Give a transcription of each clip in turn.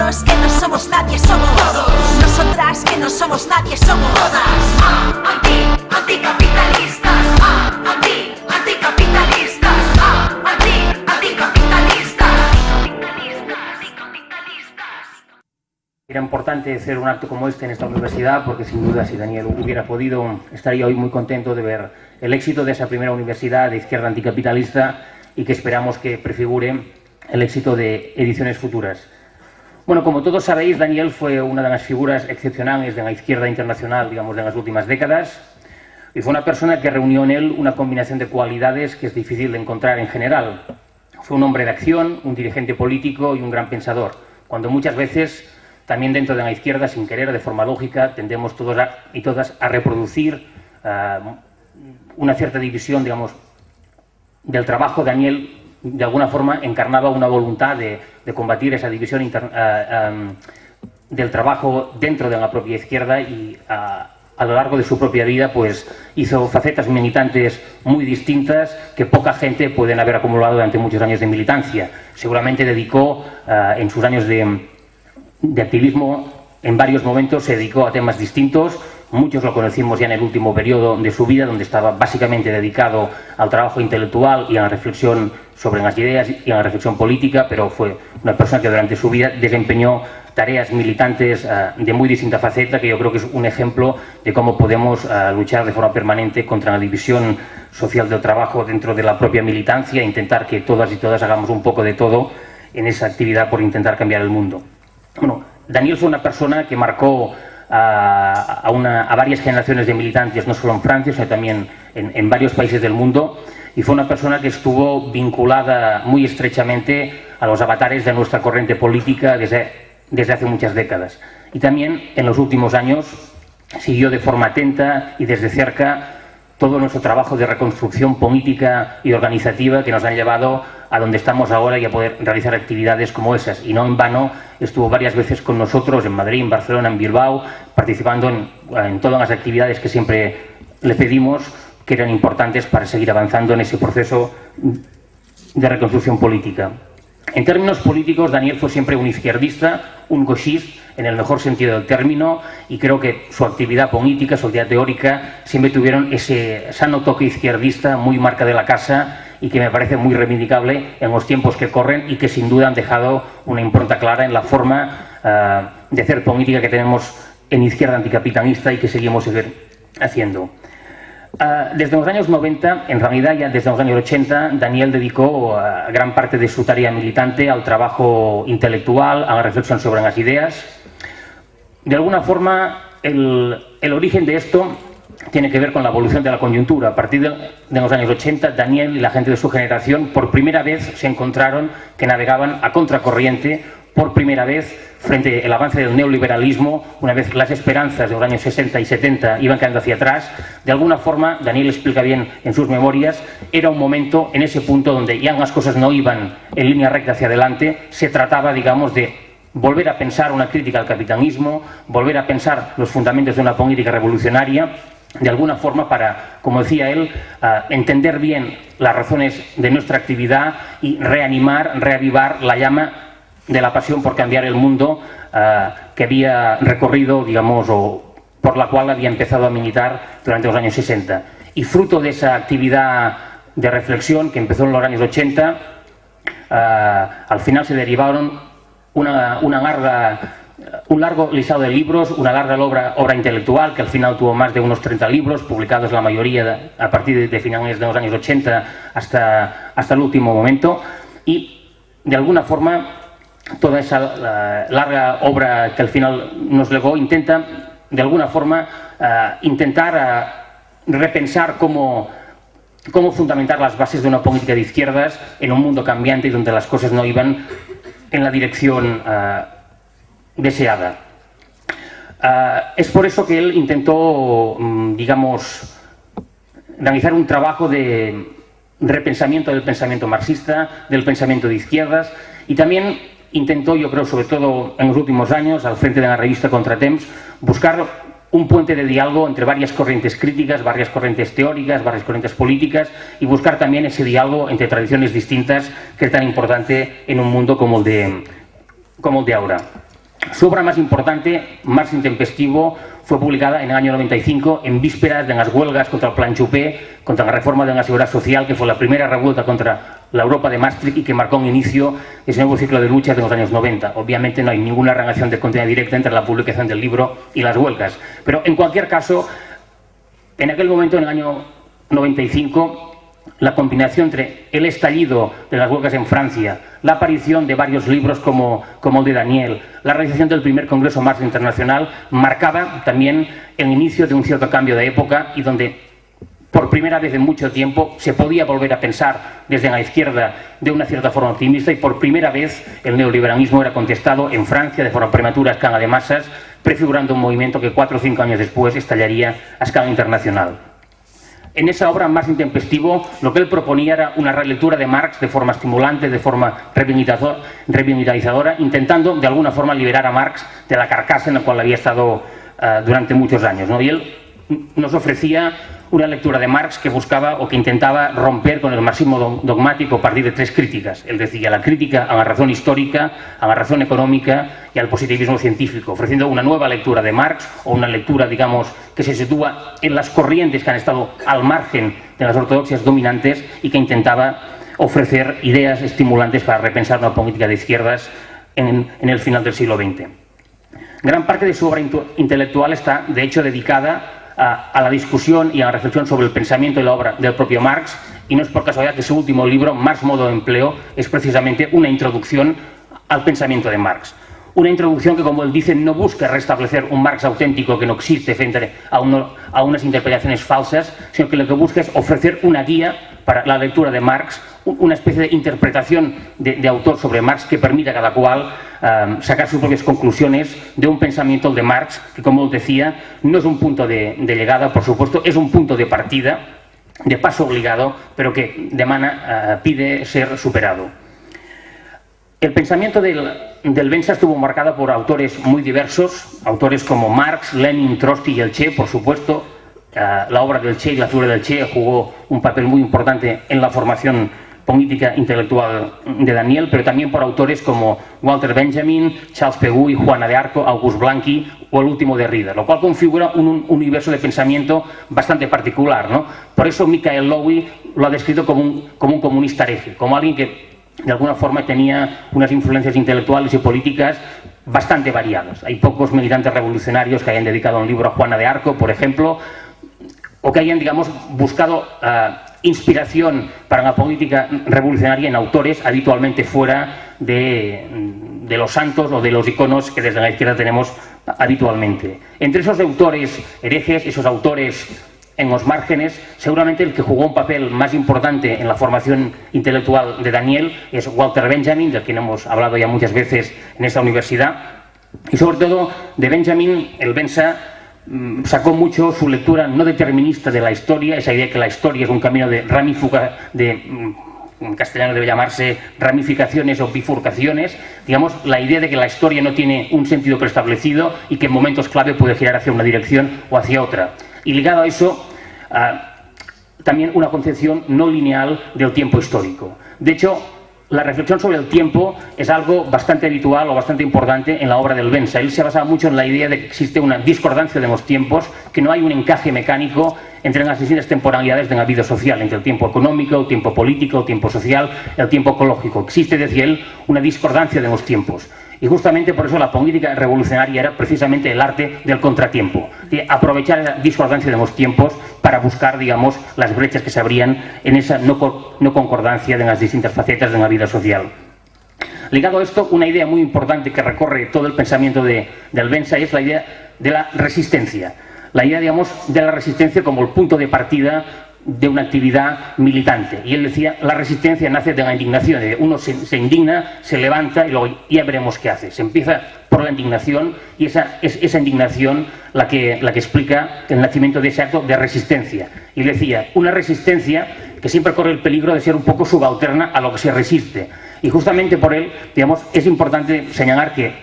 Nosotros que no somos nadie somos todos. Nosotras que no somos nadie somos todas. Anticapitalistas. Anticapitalistas. Anticapitalistas. Era importante hacer un acto como este en esta universidad porque sin duda si Daniel hubiera podido estaría hoy muy contento de ver el éxito de esa primera universidad de izquierda anticapitalista y que esperamos que prefigure el éxito de ediciones futuras. Bueno, como todos sabéis, Daniel fue una de las figuras excepcionales de la izquierda internacional, digamos, de las últimas décadas, y fue una persona que reunió en él una combinación de cualidades que es difícil de encontrar en general. Fue un hombre de acción, un dirigente político y un gran pensador, cuando muchas veces, también dentro de la izquierda, sin querer, de forma lógica, tendemos todos y todas a reproducir una cierta división, digamos, del trabajo. Daniel, de alguna forma, encarnaba una voluntad de combatir esa división del trabajo dentro de la propia izquierda y a lo largo de su propia vida pues hizo facetas militantes muy distintas que poca gente pueden haber acumulado durante muchos años de militancia. Seguramente dedicó en sus años de activismo, en varios momentos se dedicó a temas distintos. Muchos lo conocimos ya en el último periodo de su vida, donde estaba básicamente dedicado al trabajo intelectual y a la reflexión sobre las ideas y a la reflexión política, pero fue una persona que durante su vida desempeñó tareas militantes de muy distinta faceta, que yo creo que es un ejemplo de cómo podemos luchar de forma permanente contra la división social del trabajo dentro de la propia militancia e intentar que todas y todas hagamos un poco de todo en esa actividad por intentar cambiar el mundo. Bueno, Daniel fue una persona que marcó a varias generaciones de militantes, no solo en Francia, sino también en varios países del mundo, y fue una persona que estuvo vinculada muy estrechamente a los avatares de nuestra corriente política desde hace muchas décadas. Y también en los últimos años siguió de forma atenta y desde cerca todo nuestro trabajo de reconstrucción política y organizativa que nos han llevado a donde estamos ahora y a poder realizar actividades como esas. Y no en vano estuvo varias veces con nosotros en Madrid, en Barcelona, en Bilbao, participando en todas las actividades que siempre le pedimos, que eran importantes para seguir avanzando en ese proceso de reconstrucción política. En términos políticos, Daniel fue siempre un izquierdista, un gauchiste, en el mejor sentido del término, y creo que su actividad política, su actividad teórica, siempre tuvieron ese sano toque izquierdista, muy marca de la casa, y que me parece muy reivindicable en los tiempos que corren y que sin duda han dejado una impronta clara en la forma de hacer política que tenemos en izquierda anticapitalista y que seguimos haciendo. Desde los años 90, en realidad ya desde los años 80, Daniel dedicó gran parte de su tarea militante al trabajo intelectual, a la reflexión sobre las ideas. De alguna forma, el origen de esto tiene que ver con la evolución de la coyuntura. A partir de los años 80, Daniel y la gente de su generación por primera vez se encontraron que navegaban a contracorriente, por primera vez frente al avance del neoliberalismo, una vez las esperanzas de los años 60 y 70 iban quedando hacia atrás. De alguna forma, Daniel explica bien en sus memorias, era un momento, en ese punto donde ya las cosas no iban en línea recta hacia adelante, se trataba, digamos, de volver a pensar una crítica al capitalismo, volver a pensar los fundamentos de una política revolucionaria, de alguna forma para, como decía él, entender bien las razones de nuestra actividad y reanimar, reavivar la llama de la pasión por cambiar el mundo que había recorrido, digamos, o por la cual había empezado a militar durante los años 60. Y fruto de esa actividad de reflexión que empezó en los años 80, al final se derivaron un largo listado de libros, una larga obra intelectual que al final tuvo más de unos 30 libros, publicados la mayoría a partir de finales de los años 80 hasta el último momento. Y de alguna forma toda esa larga obra que al final nos legó intenta de alguna forma repensar cómo fundamentar las bases de una política de izquierdas en un mundo cambiante y donde las cosas no iban en la dirección deseada. Es por eso que él intentó, digamos, realizar un trabajo de repensamiento del pensamiento marxista, del pensamiento de izquierdas, y también intentó, yo creo, sobre todo en los últimos años, al frente de la revista Contratemps, buscar un puente de diálogo entre varias corrientes críticas, varias corrientes teóricas, varias corrientes políticas, y buscar también ese diálogo entre tradiciones distintas que es tan importante en un mundo como el de ahora. Su obra más importante, Marx intempestivo, fue publicada en el año 95, en vísperas de las huelgas contra el Plan Juppé, contra la reforma de la Seguridad Social, que fue la primera revuelta contra la Europa de Maastricht y que marcó un inicio de ese nuevo ciclo de lucha de los años 90. Obviamente no hay ninguna relación de continuidad directa entre la publicación del libro y las huelgas. Pero en cualquier caso, en aquel momento, en el año 95, la combinación entre el estallido de las huelgas en Francia, la aparición de varios libros como el de Daniel, la realización del primer Congreso Marx Internacional, marcaba también el inicio de un cierto cambio de época y donde por primera vez en mucho tiempo se podía volver a pensar desde la izquierda de una cierta forma optimista y por primera vez el neoliberalismo era contestado en Francia de forma prematura a escala de masas, prefigurando un movimiento que 4 o 5 años después estallaría a escala internacional. En esa obra, Marx intempestivo, lo que él proponía era una relectura de Marx de forma estimulante, de forma revitalizadora, intentando de alguna forma liberar a Marx de la carcasa en la cual había estado durante muchos años, ¿no? Y él nos ofrecía una lectura de Marx que buscaba o que intentaba romper con el marxismo dogmático a partir de 3 críticas. Él decía la crítica a la razón histórica, a la razón económica y al positivismo científico, ofreciendo una nueva lectura de Marx o una lectura, digamos, que se sitúa en las corrientes que han estado al margen de las ortodoxias dominantes y que intentaba ofrecer ideas estimulantes para repensar una política de izquierdas en el final del siglo XX. Gran parte de su obra intelectual está, de hecho, dedicada a la discusión y a la reflexión sobre el pensamiento y la obra del propio Marx, y no es por casualidad que su último libro, Marx modo de empleo, es precisamente una introducción al pensamiento de Marx. Una introducción que, como él dice, no busca restablecer un Marx auténtico que no existe frente a unas interpretaciones falsas, sino que lo que busca es ofrecer una guía para la lectura de Marx, una especie de interpretación de autor sobre Marx que permita a cada cual sacar sus propias conclusiones de un pensamiento de Marx que, como os decía, no es un punto de llegada, por supuesto, es un punto de partida, de paso obligado, pero que pide ser superado. El pensamiento del Bensa estuvo marcado por autores muy diversos, autores como Marx, Lenin, Trotsky y el Che, por supuesto. La obra del Che y la figura del Che jugó un papel muy importante en la formación política intelectual de Daniel, pero también por autores como Walter Benjamin, Charles Pegou, Juana de Arco, August Blanqui o el último Derrida, lo cual configura un universo de pensamiento bastante particular, ¿no? Por eso Michael Lowy lo ha descrito como un comunista hereje, como alguien que de alguna forma tenía unas influencias intelectuales y políticas bastante variadas. Hay pocos militantes revolucionarios que hayan dedicado un libro a Juana de Arco, por ejemplo, o que hayan, digamos, buscado inspiración para la política revolucionaria en autores habitualmente fuera de los santos o de los iconos que desde la izquierda tenemos habitualmente. Entre esos autores herejes, esos autores en los márgenes, seguramente el que jugó un papel más importante en la formación intelectual de Daniel es Walter Benjamin, del que hemos hablado ya muchas veces en esta universidad, y sobre todo de Benjamin, el Bensa sacó mucho su lectura no determinista de la historia, esa idea que la historia es un camino de en castellano debe llamarse ramificaciones o bifurcaciones, digamos, la idea de que la historia no tiene un sentido preestablecido y que en momentos clave puede girar hacia una dirección o hacia otra. Y ligado a eso, también una concepción no lineal del tiempo histórico. De hecho, la reflexión sobre el tiempo es algo bastante habitual o bastante importante en la obra del Bensa. Él se basaba mucho en la idea de que existe una discordancia de los tiempos, que no hay un encaje mecánico entre las distintas temporalidades de la vida social, entre el tiempo económico, el tiempo político, el tiempo social, el tiempo ecológico. Existe, decía él, una discordancia de los tiempos. Y justamente por eso la política revolucionaria era precisamente el arte del contratiempo, de aprovechar la discordancia de los tiempos para buscar, digamos, las brechas que se abrían en esa no concordancia de las distintas facetas de la vida social. Ligado a esto, una idea muy importante que recorre todo el pensamiento del Bensa es la idea de la resistencia. La idea, digamos, de la resistencia como el punto de partida de una actividad militante. Y él decía, la resistencia nace de la indignación. Uno se indigna, se levanta y luego ya veremos qué hace. Se empieza por la indignación y es esa indignación la que explica el nacimiento de ese acto de resistencia. Y él decía, una resistencia que siempre corre el peligro de ser un poco subalterna a lo que se resiste. Y justamente por él, digamos, es importante señalar que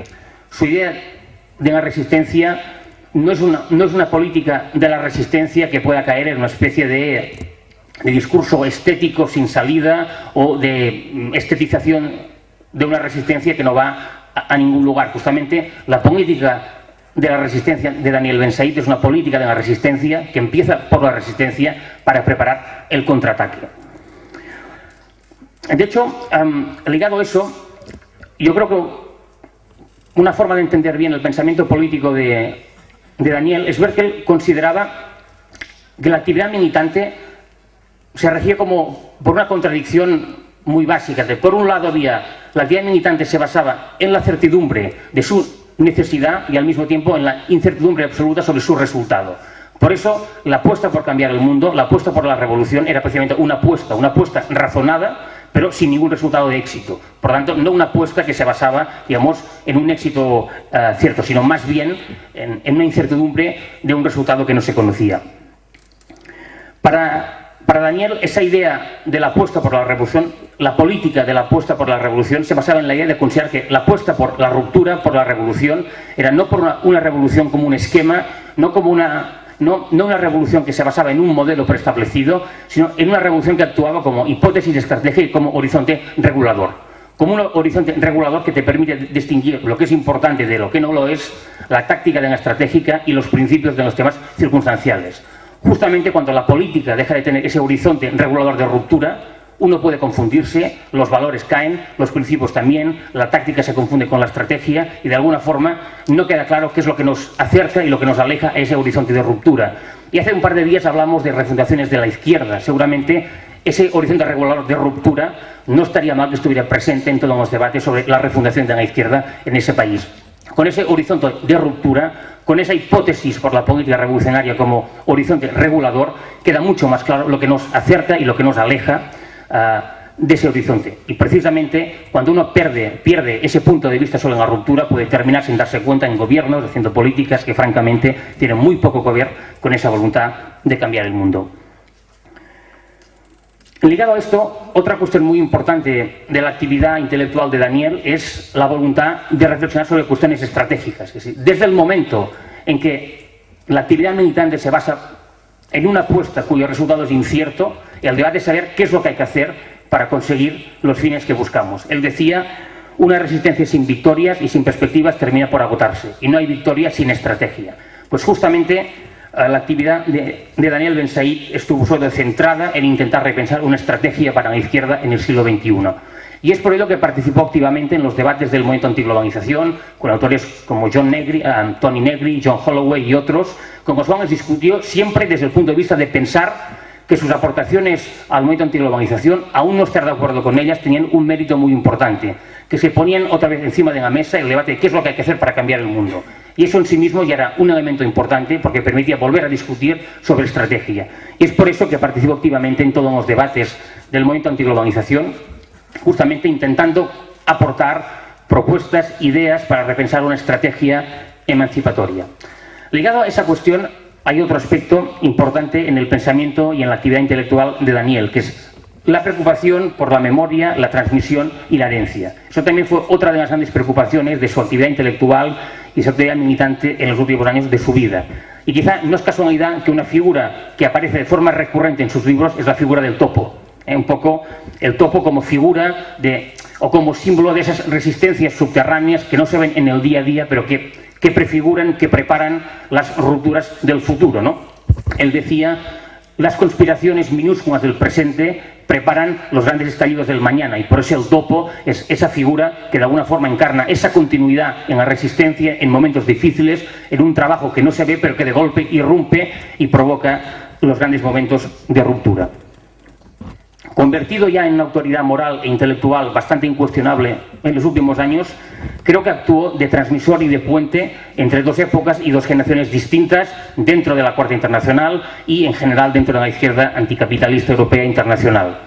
su idea de la resistencia no es una política de la resistencia que pueda caer en una especie de discurso estético sin salida o de estetización de una resistencia que no va a ningún lugar. Justamente la política de la resistencia de Daniel Ben Said es una política de la resistencia que empieza por la resistencia para preparar el contraataque. De hecho, ligado a eso, yo creo que una forma de entender bien el pensamiento político de Daniel es ver que él consideraba que la actividad militante se regía como por una contradicción muy básica. Por un lado había, la actividad militante se basaba en la certidumbre de su necesidad y al mismo tiempo en la incertidumbre absoluta sobre su resultado. Por eso la apuesta por cambiar el mundo, la apuesta por la revolución era precisamente una apuesta razonada, pero sin ningún resultado de éxito. Por lo tanto, no una apuesta que se basaba, digamos, en un éxito cierto, sino más bien en una incertidumbre de un resultado que no se conocía. Para Daniel, esa idea de la apuesta por la revolución, la política de la apuesta por la revolución, se basaba en la idea de considerar que la apuesta por la ruptura, por la revolución, era no por una revolución como un esquema, no como no una revolución que se basaba en un modelo preestablecido, sino en una revolución que actuaba como hipótesis de estrategia y como horizonte regulador. Como un horizonte regulador que te permite distinguir lo que es importante de lo que no lo es, la táctica de la estratégica y los principios de los temas circunstanciales. Justamente cuando la política deja de tener ese horizonte regulador de ruptura, uno puede confundirse, los valores caen, los principios también, la táctica se confunde con la estrategia y de alguna forma no queda claro qué es lo que nos acerca y lo que nos aleja a ese horizonte de ruptura. Y hace un par de días hablamos de refundaciones de la izquierda. Seguramente ese horizonte regulador de ruptura no estaría mal que estuviera presente en todos los debates sobre la refundación de la izquierda en ese país. Con ese horizonte de ruptura, con esa hipótesis por la política revolucionaria como horizonte regulador, queda mucho más claro lo que nos acerca y lo que nos aleja de ese horizonte. Y precisamente cuando uno pierde ese punto de vista sobre la ruptura, puede terminar sin darse cuenta en gobiernos, haciendo políticas que francamente tienen muy poco que ver con esa voluntad de cambiar el mundo. Ligado a esto, otra cuestión muy importante de la actividad intelectual de Daniel es la voluntad de reflexionar sobre cuestiones estratégicas. Es decir, desde el momento en que la actividad militante se basa en una apuesta cuyo resultado es incierto, el debate es saber qué es lo que hay que hacer para conseguir los fines que buscamos. Él decía, una resistencia sin victorias y sin perspectivas termina por agotarse, y no hay victoria sin estrategia. Pues justamente la actividad de Daniel Ben Said estuvo solo centrada en intentar repensar una estrategia para la izquierda en el siglo XXI. Y es por ello que participó activamente en los debates del movimiento antiglobalización, con autores como Tony Negri, John Holloway y otros, con los cuales discutió siempre desde el punto de vista de pensar que sus aportaciones al movimiento antiglobalización, aún no estar de acuerdo con ellas, tenían un mérito muy importante, que se ponían otra vez encima de la mesa el debate de qué es lo que hay que hacer para cambiar el mundo. Y eso en sí mismo ya era un elemento importante porque permitía volver a discutir sobre estrategia. Y es por eso que participó activamente en todos los debates del movimiento antiglobalización, justamente intentando aportar propuestas, ideas para repensar una estrategia emancipatoria. Ligado a esa cuestión, hay otro aspecto importante en el pensamiento y en la actividad intelectual de Daniel, que es la preocupación por la memoria, la transmisión y la herencia. Eso también fue otra de las grandes preocupaciones de su actividad intelectual y su actividad militante en los últimos años de su vida. Y quizá no es casualidad que una figura que aparece de forma recurrente en sus libros es la figura del topo. Un poco el topo como figura o como símbolo de esas resistencias subterráneas que no se ven en el día a día, pero que prefiguran, que preparan las rupturas del futuro, ¿no? Él decía, las conspiraciones minúsculas del presente preparan los grandes estallidos del mañana, y por eso el topo es esa figura que de alguna forma encarna esa continuidad en la resistencia en momentos difíciles, en un trabajo que no se ve pero que de golpe irrumpe y provoca los grandes momentos de ruptura. Convertido ya en una autoridad moral e intelectual bastante incuestionable en los últimos años, creo que actuó de transmisor y de puente entre dos épocas y dos generaciones distintas dentro de la Cuarta Internacional y en general dentro de la izquierda anticapitalista europea internacional,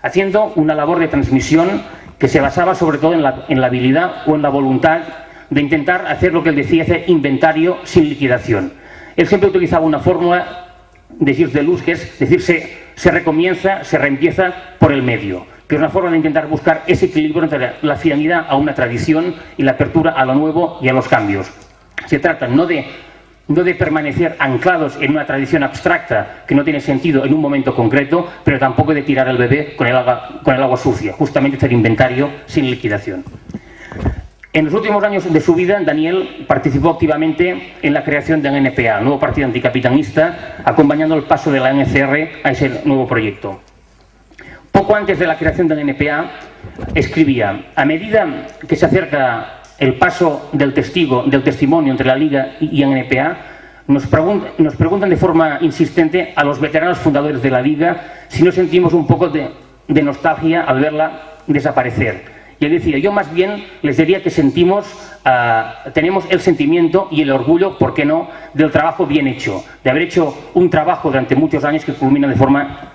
haciendo una labor de transmisión que se basaba sobre todo en la habilidad o en la voluntad de intentar hacer lo que él decía, hacer inventario sin liquidación. Él siempre utilizaba una fórmula de Gilles Deleuze, que es decir, se recomienza, se reempieza por el medio, que es una forma de intentar buscar ese equilibrio entre la fidelidad a una tradición y la apertura a lo nuevo y a los cambios. Se trata no de permanecer anclados en una tradición abstracta que no tiene sentido en un momento concreto, pero tampoco de tirar al bebé con el agua sucia, justamente hacer inventario sin liquidación. En los últimos años de su vida, Daniel participó activamente en la creación del NPA, nuevo partido anticapitalista, acompañando el paso de la NCR a ese nuevo proyecto. Poco antes de la creación del NPA, escribía: a medida que se acerca el paso del testimonio entre la Liga y el NPA, nos preguntan de forma insistente a los veteranos fundadores de la Liga si no sentimos un poco de nostalgia al verla desaparecer. Y él decía: yo más bien les diría que tenemos el sentimiento y el orgullo, ¿por qué no?, del trabajo bien hecho, de haber hecho un trabajo durante muchos años que culmina de forma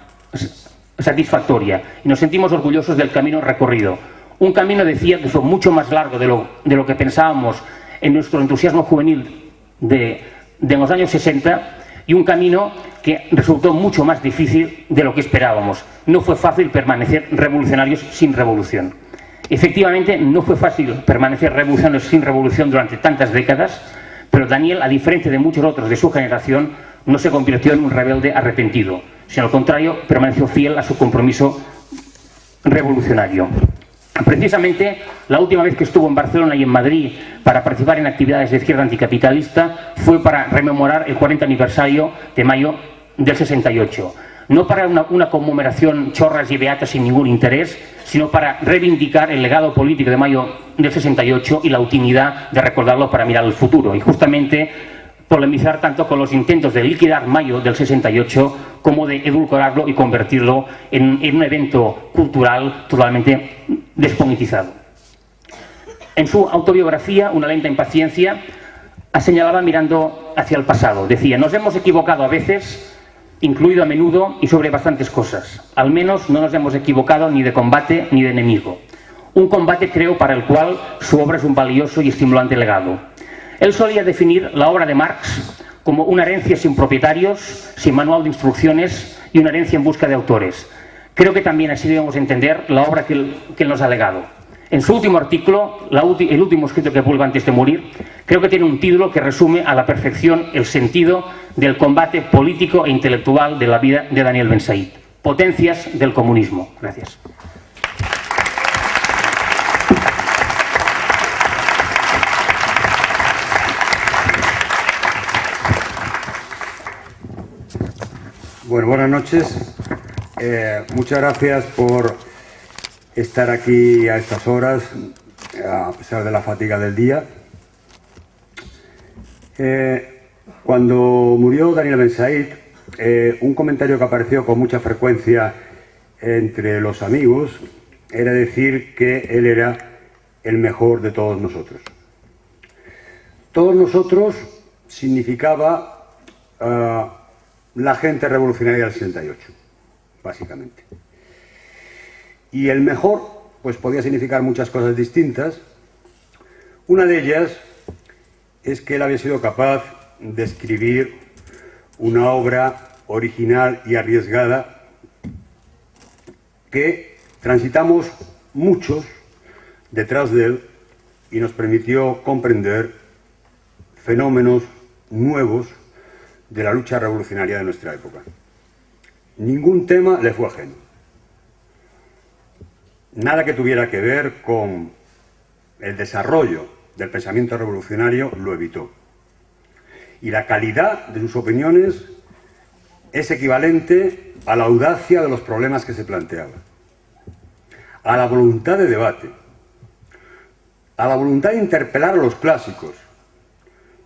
satisfactoria. Y nos sentimos orgullosos del camino recorrido. Un camino, decía, que fue mucho más largo de lo que pensábamos en nuestro entusiasmo juvenil de los años 60, y un camino que resultó mucho más difícil de lo que esperábamos. No fue fácil permanecer revolucionarios sin revolución. Efectivamente, no fue fácil permanecer revolucionarios sin revolución durante tantas décadas, pero Daniel, a diferencia de muchos otros de su generación, no se convirtió en un rebelde arrepentido, sino al contrario, permaneció fiel a su compromiso revolucionario. Precisamente, la última vez que estuvo en Barcelona y en Madrid para participar en actividades de izquierda anticapitalista fue para rememorar el 40 aniversario de mayo del 68. No para una conmemoración chorras y beata sin ningún interés, sino para reivindicar el legado político de mayo del 68 y la utilidad de recordarlo para mirar al futuro. Y justamente polemizar tanto con los intentos de liquidar mayo del 68 como de edulcorarlo y convertirlo en un evento cultural totalmente despolitizado. En su autobiografía, Una lenta impaciencia, señalaba mirando hacia el pasado. Decía: nos hemos equivocado a veces, incluido a menudo, y sobre bastantes cosas. Al menos no nos hemos equivocado ni de combate ni de enemigo. Un combate, creo, para el cual su obra es un valioso y estimulante legado. Él solía definir la obra de Marx como una herencia sin propietarios, sin manual de instrucciones y una herencia en busca de autores. Creo que también así debemos entender la obra que él nos ha legado. En su último artículo, el último escrito que publicó antes de morir, creo que tiene un título que resume a la perfección el sentido del combate político e intelectual de la vida de Daniel Ben Said: Potencias del comunismo. Gracias. Bueno, buenas noches. Muchas gracias por estar aquí a estas horas, a pesar de la fatiga del día. Cuando murió Daniel Ben Said, un comentario que apareció con mucha frecuencia entre los amigos era decir que él era el mejor de todos nosotros. Todos nosotros significaba la gente revolucionaria del 68, básicamente. Y el mejor, pues podía significar muchas cosas distintas. Una de ellas es que él había sido capaz de escribir una obra original y arriesgada que transitamos muchos detrás de él y nos permitió comprender fenómenos nuevos de la lucha revolucionaria de nuestra época. Ningún tema le fue ajeno. Nada que tuviera que ver con el desarrollo del pensamiento revolucionario lo evitó. Y la calidad de sus opiniones es equivalente a la audacia de los problemas que se planteaban, a la voluntad de debate, a la voluntad de interpelar a los clásicos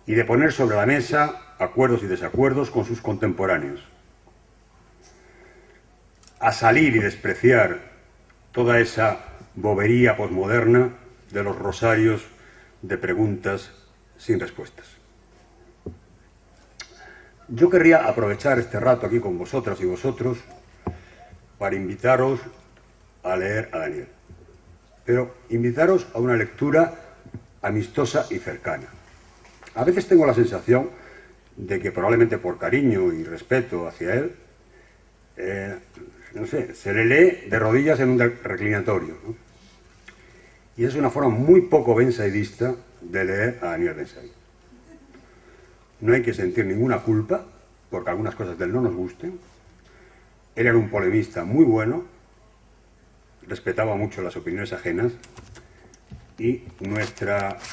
y de poner sobre la mesa acuerdos y desacuerdos con sus contemporáneos, a salir y despreciar toda esa bobería posmoderna de los rosarios de preguntas sin respuestas. Yo querría aprovechar este rato aquí con vosotras y vosotros para invitaros a leer a Daniel, pero invitaros a una lectura amistosa y cercana. A veces tengo la sensación de que probablemente por cariño y respeto hacia él, no sé, se le lee de rodillas en un reclinatorio, ¿no? Y es una forma muy poco bensaidista de leer a Daniel Ben Said. No hay que sentir ninguna culpa porque algunas cosas de él no nos gusten. Él era un polemista muy bueno, respetaba mucho las opiniones ajenas y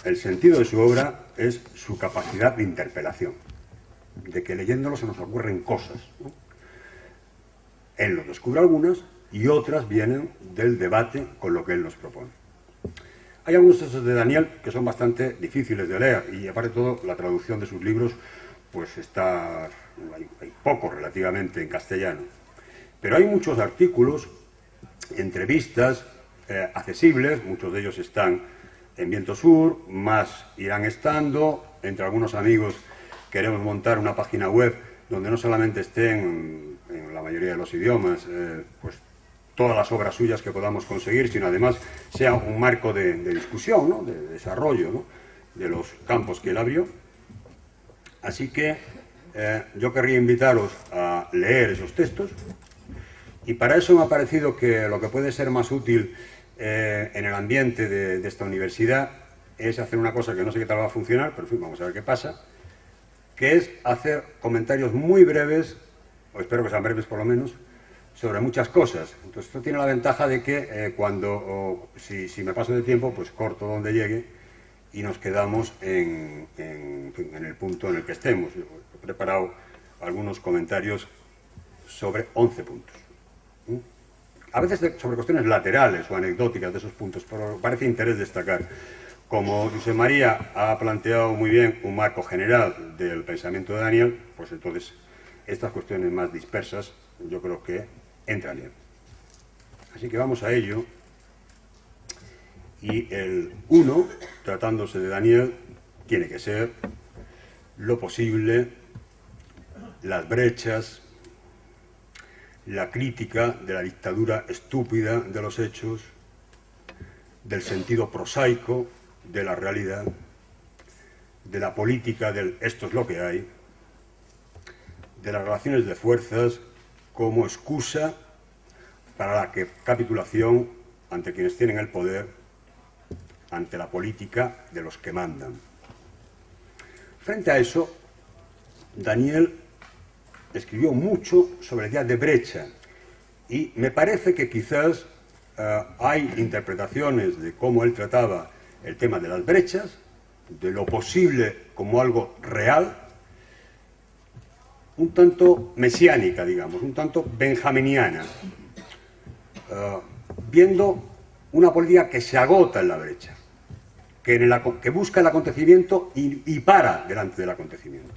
el sentido de su obra es su capacidad de interpelación, de que leyéndolo se nos ocurren cosas, ¿no? Él nos descubre algunas y otras vienen del debate con lo que él nos propone. Hay algunos textos de Daniel que son bastante difíciles de leer y aparte de todo la traducción de sus libros pues hay poco relativamente en castellano. Pero hay muchos artículos, entrevistas accesibles, muchos de ellos están en Viento Sur, más irán estando. Entre algunos amigos queremos montar una página web donde no solamente estén en la mayoría de los idiomas pues todas las obras suyas que podamos conseguir, sino además sea un marco de discusión, ¿no? De desarrollo, ¿no? De los campos que él abrió. Así que yo querría invitaros a leer esos textos y para eso me ha parecido que lo que puede ser más útil en el ambiente de esta universidad es hacer una cosa que no sé qué tal va a funcionar, pero en fin, vamos a ver qué pasa, que es hacer comentarios muy breves, o espero que sean breves por lo menos, sobre muchas cosas. Entonces esto tiene la ventaja de que si me paso de tiempo, pues corto donde llegue y nos quedamos en el punto en el que estemos. Yo he preparado algunos comentarios sobre 11 puntos. A veces sobre cuestiones laterales o anecdóticas de esos puntos, pero parece interés destacar. Como José María ha planteado muy bien un marco general del pensamiento de Daniel, pues entonces estas cuestiones más dispersas yo creo que entran bien. Así que vamos a ello. Y el 1, tratándose de Daniel, tiene que ser lo posible, las brechas, la crítica de la dictadura estúpida de los hechos, del sentido prosaico de la realidad, de la política del esto es lo que hay, de las relaciones de fuerzas como excusa para la capitulación ante quienes tienen el poder, ante la política de los que mandan. Frente a eso, Daniel escribió mucho sobre la idea de brecha y me parece que quizás hay interpretaciones de cómo él trataba el tema de las brechas, de lo posible como algo real, un tanto mesiánica, digamos, un tanto benjaminiana, viendo una política que se agota en la brecha, que busca el acontecimiento y para delante del acontecimiento,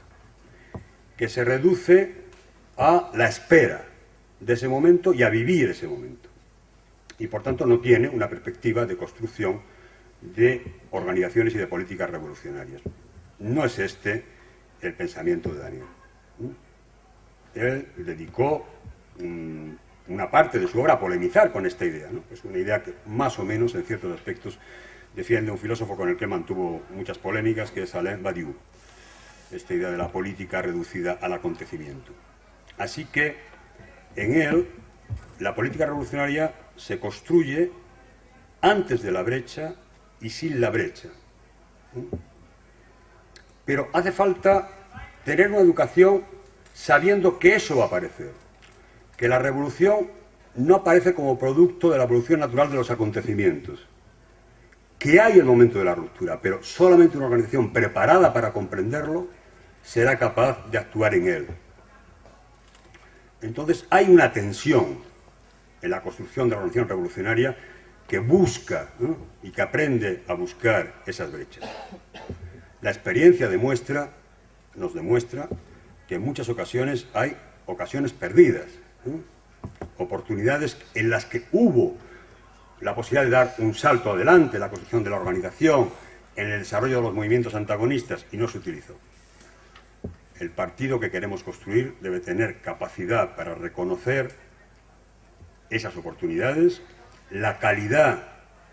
que se reduce a la espera de ese momento y a vivir ese momento. Y por tanto no tiene una perspectiva de construcción de organizaciones y de políticas revolucionarias. No es este el pensamiento de Daniel. Él dedicó una parte de su obra a polemizar con esta idea, ¿no? Es una idea que más o menos en ciertos aspectos defiende un filósofo con el que mantuvo muchas polémicas, que es Alain Badiou, esta idea de la política reducida al acontecimiento. Así que en él la política revolucionaria se construye antes de la brecha y sin la brecha. Pero hace falta tener una educación sabiendo que eso va a aparecer, que la revolución no aparece como producto de la evolución natural de los acontecimientos, que hay el momento de la ruptura, pero solamente una organización preparada para comprenderlo será capaz de actuar en él. Entonces hay una tensión en la construcción de la organización revolucionaria que busca, ¿no? Y que aprende a buscar esas brechas. La experiencia nos demuestra que en muchas ocasiones hay ocasiones perdidas, ¿no? Oportunidades en las que hubo la posibilidad de dar un salto adelante en la construcción de la organización, en el desarrollo de los movimientos antagonistas, y no se utilizó. El partido que queremos construir debe tener capacidad para reconocer esas oportunidades. La calidad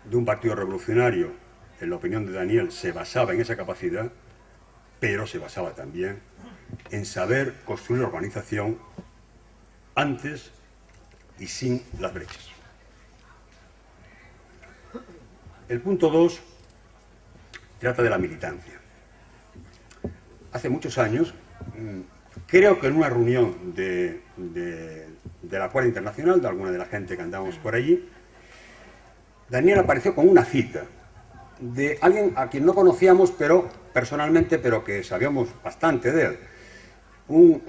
de un partido revolucionario, en la opinión de Daniel, se basaba en esa capacidad, pero se basaba también en saber construir la organización antes y sin las brechas. El punto 2 trata de la militancia. Hace muchos años, creo que en una reunión de la Cuadra Internacional, de alguna de la gente que andábamos por allí, Daniel apareció con una cita de alguien a quien no conocíamos personalmente, pero que sabíamos bastante de él. Un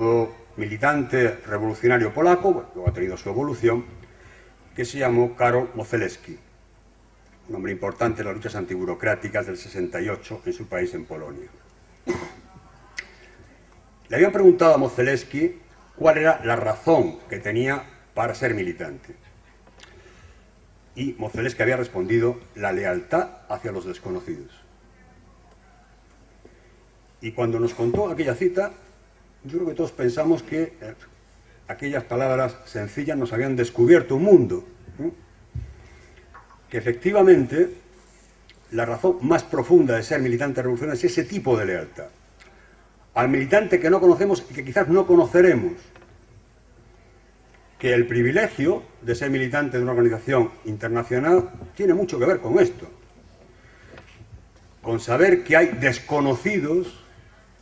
militante revolucionario polaco, luego ha tenido su evolución, que se llamó Karol Modzelewski, un hombre importante en las luchas antiburocráticas del 68 en su país, en Polonia. Le habían preguntado a Modzelewski cuál era la razón que tenía para ser militante. Y Modzelewski había respondido: la lealtad hacia los desconocidos. Y cuando nos contó aquella cita, yo creo que todos pensamos que aquellas palabras sencillas nos habían descubierto un mundo, ¿no? Que efectivamente la razón más profunda de ser militante revolucionario es ese tipo de lealtad. Al militante que no conocemos y que quizás no conoceremos. Que el privilegio de ser militante de una organización internacional tiene mucho que ver con esto. Con saber que hay desconocidos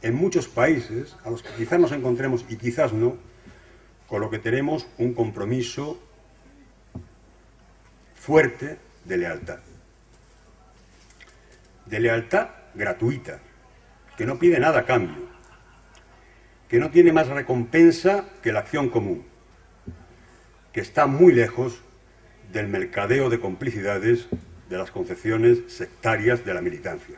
en muchos países, a los que quizás nos encontremos y quizás no, con lo que tenemos un compromiso fuerte de lealtad. De lealtad gratuita, que no pide nada a cambio, que no tiene más recompensa que la acción común, que está muy lejos del mercadeo de complicidades de las concepciones sectarias de la militancia.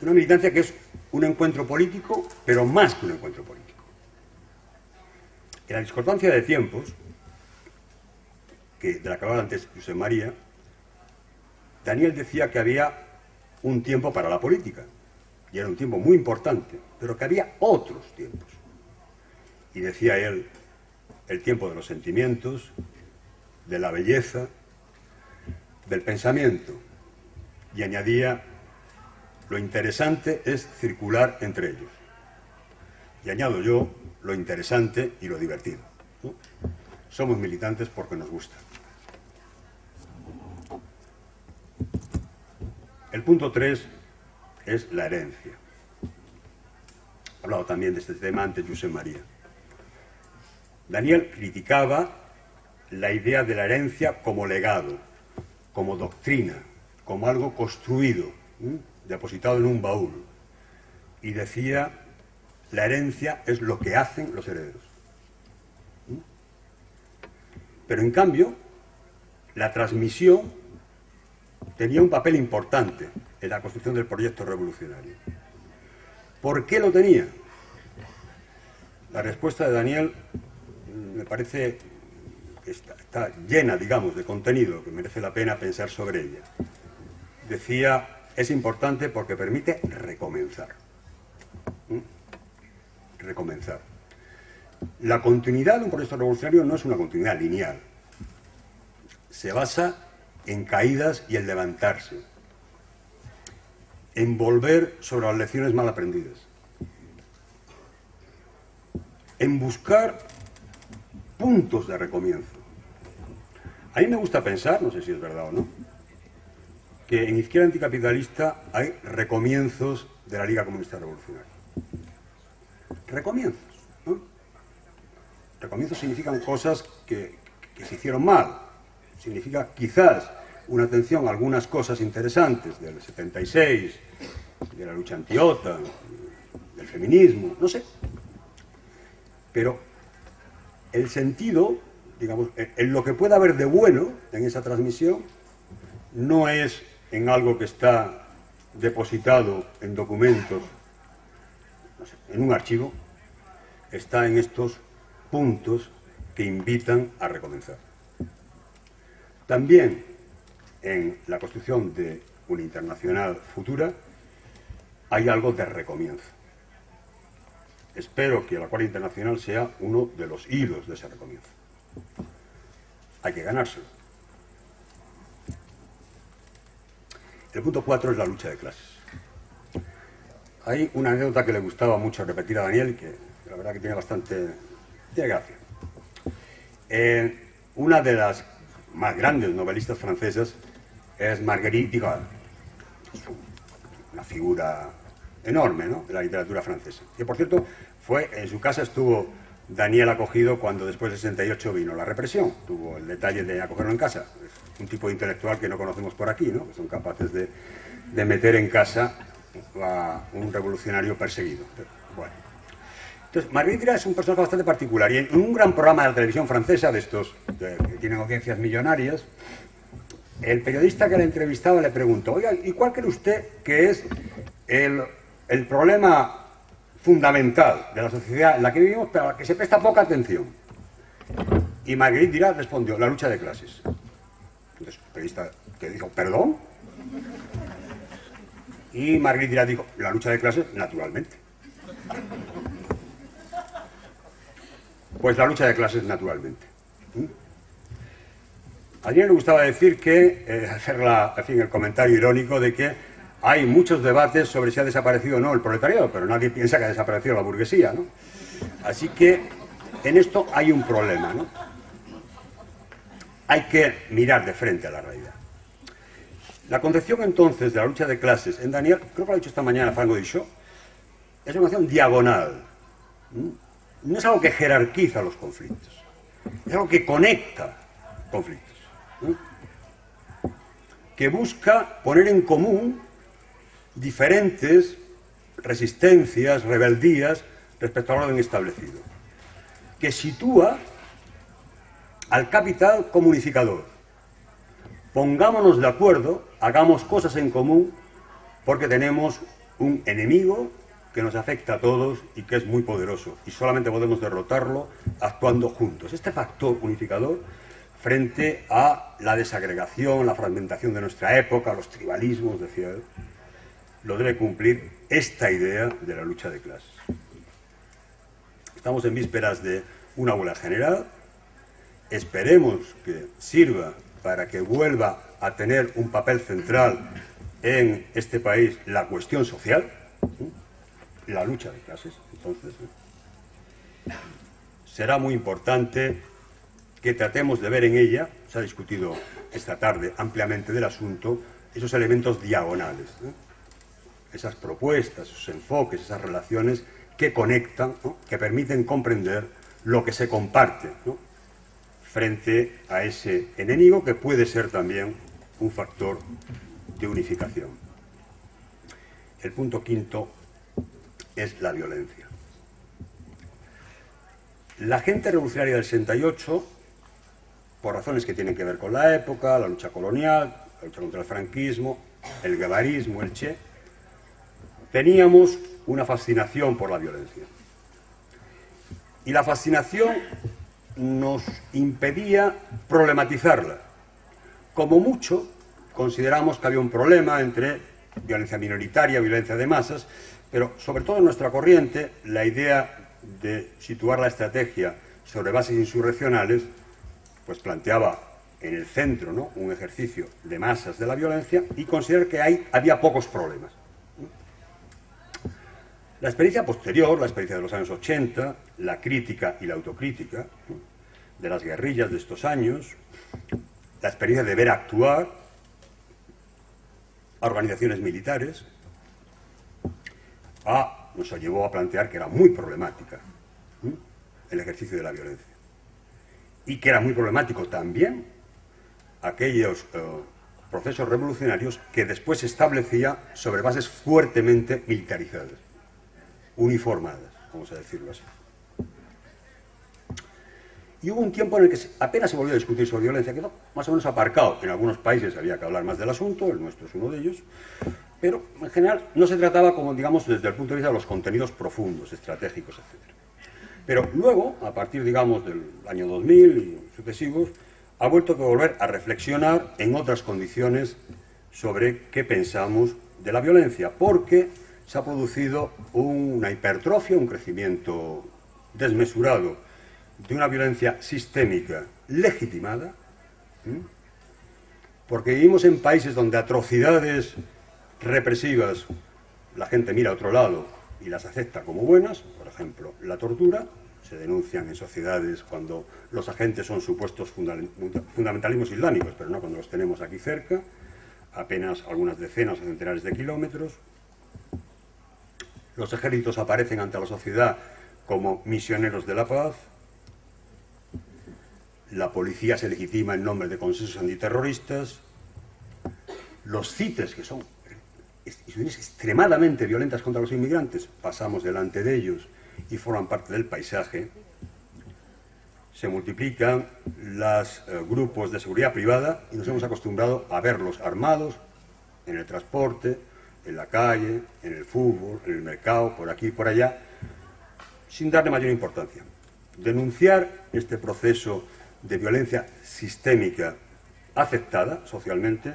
Una militancia que es un encuentro político, pero más que un encuentro político. En la discordancia de tiempos, de la que hablaba antes Josep María, Daniel decía que había un tiempo para la política, y era un tiempo muy importante, pero que había otros tiempos. Y decía él, el tiempo de los sentimientos, de la belleza, del pensamiento, y añadía: lo interesante es circular entre ellos. Y añado yo, lo interesante y lo divertido, ¿no? Somos militantes porque nos gusta. El punto 3 es la herencia. He hablado también de este tema antes Josep María. Daniel criticaba la idea de la herencia como legado, como doctrina, como algo construido, depositado en un baúl. Y decía: la herencia es lo que hacen los herederos. Pero en cambio, la transmisión tenía un papel importante en la construcción del proyecto revolucionario. ¿Por qué lo tenía? La respuesta de Daniel me parece que está llena, digamos, de contenido, que merece la pena pensar sobre ella. Decía: es importante porque permite recomenzar. Recomenzar. La continuidad de un proyecto revolucionario no es una continuidad lineal. Se basa en caídas y en levantarse. En volver sobre las lecciones mal aprendidas. En buscar puntos de recomienzo. A mí me gusta pensar, no sé si es verdad o no, que en Izquierda Anticapitalista hay recomienzos de la Liga Comunista Revolucionaria. Recomienzos, ¿no? Recomienzos significan cosas que se hicieron mal. Significa quizás una atención a algunas cosas interesantes del 76, de la lucha anti-OTAN, del feminismo, no sé. Pero el sentido, digamos, en lo que pueda haber de bueno en esa transmisión, no es en algo que está depositado en documentos, no sé, en un archivo, está en estos puntos que invitan a recomenzar. También en la construcción de una internacional futura hay algo de recomienzo. Espero que el acuerdo internacional sea uno de los hilos de ese recomienzo. Hay que ganárselo. El punto 4 es la lucha de clases. Hay una anécdota que le gustaba mucho repetir a Daniel, que la verdad que tiene gracia. Una de las más grandes novelistas francesas es Marguerite Duras, una figura enorme, ¿no?, de la literatura francesa. Que, por cierto, en su casa estuvo Daniel acogido cuando después del 68 vino la represión. Tuvo el detalle de acogerlo en casa. Es un tipo de intelectual que no conocemos por aquí, ¿no? Que son capaces de meter en casa a un revolucionario perseguido. Bueno. Entonces, Marguerite Duras es un personaje bastante particular y en un gran programa de la televisión francesa, de estos que tienen audiencias millonarias, el periodista que la entrevistaba le preguntó: oiga, ¿y cuál cree usted que es el problema fundamental de la sociedad en la que vivimos, pero a la que se presta poca atención? Y Marguerite Duras respondió: la lucha de clases. Entonces, el periodista que dijo: ¿perdón? Y Marguerite Duras dijo: la lucha de clases, naturalmente. Pues la lucha de clases, naturalmente. A alguien le gustaba decir que, hacer el comentario irónico de que hay muchos debates sobre si ha desaparecido o no el proletariado, pero nadie piensa que ha desaparecido la burguesía, ¿no? Así que en esto hay un problema, ¿no? Hay que mirar de frente a la realidad. La concepción entonces de la lucha de clases en Daniel, creo que lo ha dicho esta mañana Franco Dicho, es una concepción diagonal. No es algo que jerarquiza los conflictos, es algo que conecta conflictos, ¿no? Que busca poner en común diferentes resistencias, rebeldías respecto al orden establecido, que sitúa al capital como unificador. Pongámonos de acuerdo, hagamos cosas en común, porque tenemos un enemigo que nos afecta a todos y que es muy poderoso, y solamente podemos derrotarlo actuando juntos. Este factor unificador, frente a la desagregación, la fragmentación de nuestra época, los tribalismos, decía él, lo debe cumplir esta idea de la lucha de clases. Estamos en vísperas de una huelga general. Esperemos que sirva para que vuelva a tener un papel central en este país la cuestión social, la lucha de clases. Entonces, será muy importante que tratemos de ver en ella, se ha discutido esta tarde ampliamente del asunto, esos elementos diagonales, ¿no? Esas propuestas, esos enfoques, esas relaciones que conectan, ¿no? Que permiten comprender lo que se comparte, ¿no? Frente a ese enemigo que puede ser también un factor de unificación. El punto quinto es la violencia. La gente revolucionaria del 68, por razones que tienen que ver con la época, la lucha colonial, la lucha contra el franquismo, el guevarismo, el Che, teníamos una fascinación por la violencia. Y la fascinación nos impedía problematizarla. Como mucho, consideramos que había un problema entre violencia minoritaria, violencia de masas, pero sobre todo en nuestra corriente, la idea de situar la estrategia sobre bases insurreccionales, pues planteaba en el centro, ¿no?, un ejercicio de masas de la violencia y considerar que ahí había pocos problemas. La experiencia posterior, la experiencia de los años 80, la crítica y la autocrítica de las guerrillas de estos años, la experiencia de ver actuar a organizaciones militares, nos llevó a plantear que era muy problemática el ejercicio de la violencia. Y que era muy problemático también aquellos procesos revolucionarios que después se establecía sobre bases fuertemente militarizadas, uniformadas, vamos a decirlo así. Y hubo un tiempo en el que apenas se volvió a discutir sobre violencia, quedó más o menos aparcado. En algunos países había que hablar más del asunto, el nuestro es uno de ellos, pero en general no se trataba, como digamos, desde el punto de vista de los contenidos profundos, estratégicos, etc. Pero luego, a partir, digamos, del año 2000 y sucesivos, ha vuelto a volver a reflexionar en otras condiciones sobre qué pensamos de la violencia, porque se ha producido una hipertrofia, un crecimiento desmesurado de una violencia sistémica legitimada, porque vivimos en países donde atrocidades represivas la gente mira a otro lado y las acepta como buenas. Por ejemplo, la tortura. Se denuncian en sociedades cuando los agentes son supuestos fundamentalismos islámicos, pero no cuando los tenemos aquí cerca, apenas algunas decenas o centenares de kilómetros. Los ejércitos aparecen ante la sociedad como misioneros de la paz, la policía se legitima en nombre de consensos antiterroristas, los CITES, que son instituciones extremadamente violentas contra los inmigrantes, pasamos delante de ellos y forman parte del paisaje. Se multiplican los grupos de seguridad privada y nos hemos acostumbrado a verlos armados en el transporte, en la calle, en el fútbol, en el mercado, por aquí y por allá, sin darle mayor importancia. Denunciar este proceso de violencia sistémica aceptada socialmente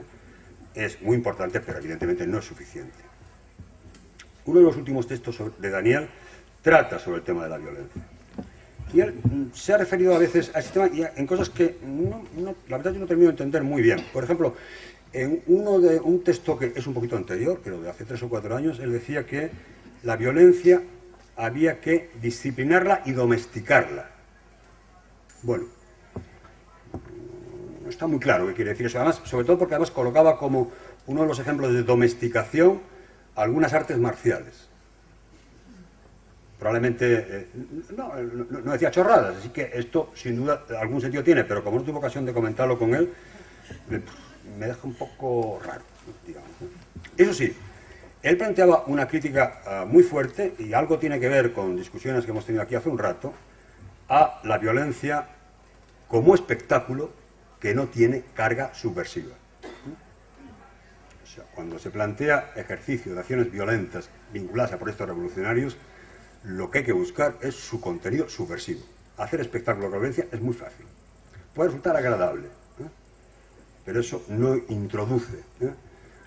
es muy importante, pero evidentemente no es suficiente. Uno de los últimos textos de Daniel trata sobre el tema de la violencia. Y él se ha referido a veces a este tema y en cosas que la verdad yo no termino de entender muy bien. Por ejemplo, en un texto que es un poquito anterior, creo de hace 3 o 4 años, él decía que la violencia había que disciplinarla y domesticarla. Bueno, no está muy claro qué quiere decir eso. Además, sobre todo porque además colocaba como uno de los ejemplos de domesticación algunas artes marciales. Probablemente no decía chorradas, así que esto sin duda algún sentido tiene, pero como no tuve ocasión de comentarlo con él, me deja un poco raro, digamos. Eso sí, él planteaba una crítica muy fuerte, y algo tiene que ver con discusiones que hemos tenido aquí hace un rato, a la violencia como espectáculo que no tiene carga subversiva. O sea, cuando se plantea ejercicio de acciones violentas vinculadas a proyectos revolucionarios, lo que hay que buscar es su contenido subversivo. Hacer espectáculo de violencia es muy fácil. Puede resultar agradable, pero eso no introduce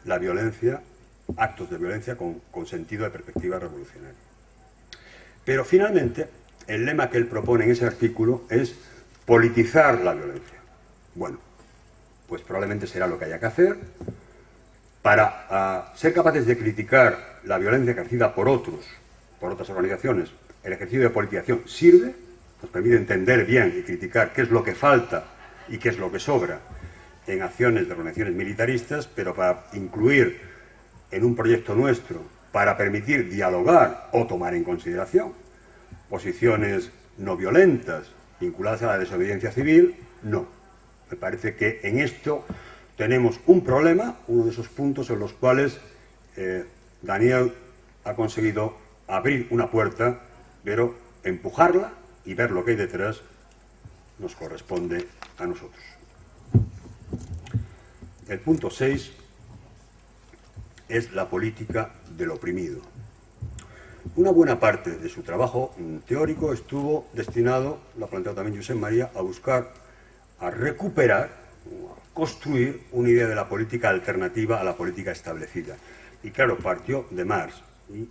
la violencia, actos de violencia con sentido de perspectiva revolucionaria. Pero finalmente, el lema que él propone en ese artículo es politizar la violencia. Bueno, pues probablemente será lo que haya que hacer para ser capaces de criticar la violencia ejercida por otros, por otras organizaciones. El ejercicio de politización sirve, nos permite entender bien y criticar qué es lo que falta y qué es lo que sobra en acciones de organizaciones militaristas, pero para incluir en un proyecto nuestro, para permitir dialogar o tomar en consideración posiciones no violentas vinculadas a la desobediencia civil, no. Me parece que en esto tenemos un problema, uno de esos puntos en los cuales Daniel ha conseguido abrir una puerta, pero empujarla y ver lo que hay detrás nos corresponde a nosotros. El punto 6 es la política del oprimido. Una buena parte de su trabajo teórico estuvo destinado, lo ha planteado también Josep María, a buscar, a recuperar, a construir una idea de la política alternativa a la política establecida. Y claro, partió de Marx y